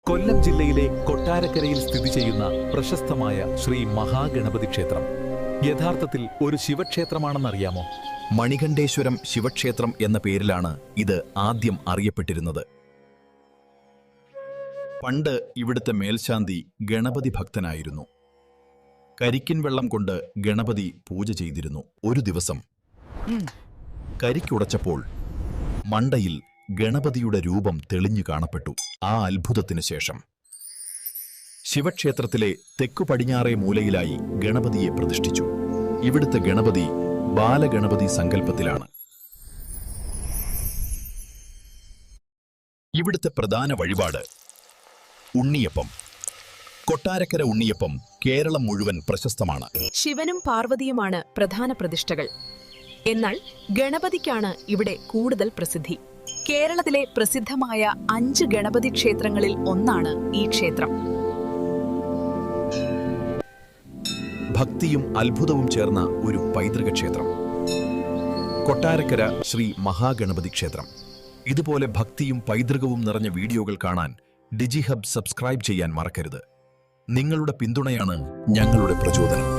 കൊല്ലം ജില്ലയിലെ കൊട്ടാരക്കരയിൽ സ്ഥിതി ചെയ്യുന്ന പ്രശസ്തമായ ശ്രീ മഹാഗണപതി ക്ഷേത്രം യഥാർത്ഥത്തിൽ ഒരു ശിവക്ഷേത്രമാണെന്നറിയാമോ? മണികണ്ഠേശ്വരം ശിവക്ഷേത്രം എന്ന പേരിലാണ് ഇത് ആദ്യം അറിയപ്പെട്ടിരുന്നത്. പണ്ട് ഇവിടുത്തെ മേൽശാന്തി ഗണപതി ഭക്തനായിരുന്നു. കരിക്കിൻ വെള്ളം കൊണ്ട് ഗണപതി പൂജ ചെയ്തിരുന്നു. ഒരു ദിവസം കരിക്കുടച്ചപ്പോൾ മണ്ടയിൽ ഗണപതിയുടെ രൂപം തെളിഞ്ഞു കാണപ്പെട്ടു. ആ അത്ഭുതത്തിനു ശേഷം ശിവക്ഷേത്രത്തിലെ തെക്കു പടിഞ്ഞാറേ മൂലയിലായി ഗണപതിയെ പ്രതിഷ്ഠിച്ചു. ഇവിടുത്തെ ഗണപതി ബാലഗണപതി സങ്കല്പത്തിലാണ്. ഇവിടുത്തെ പ്രധാന വഴിപാട് ഉണ്ണിയപ്പം. കൊട്ടാരക്കര ഉണ്ണിയപ്പം കേരളം മുഴുവൻ പ്രശസ്തമാണ്. ശിവനും പാർവതിയുമാണ് പ്രധാന പ്രതിഷ്ഠകൾ. എന്നാൽ ഗണപതിക്കാണ് ഇവിടെ കൂടുതൽ പ്രസിദ്ധി. കേരളത്തിലെ പ്രസിദ്ധമായ 5 ഗണപതി ക്ഷേത്രങ്ങളിൽ ഒന്നാണ് ഈ ക്ഷേത്രം. ഭക്തിയും അത്ഭുതവും ചേർന്ന ഒരു പൈതൃക ക്ഷേത്രം, കൊട്ടാരക്കര ശ്രീ മഹാഗണപതി ക്ഷേത്രം. ഇതുപോലെ ഭക്തിയും പൈതൃകവും നിറഞ്ഞ വീഡിയോകൾ കാണാൻ ഡിജിഹബ് സബ്സ്ക്രൈബ് ചെയ്യാൻ മറക്കരുത്. നിങ്ങളുടെ പിന്തുണയാണ് ഞങ്ങളുടെ പ്രചോദനം.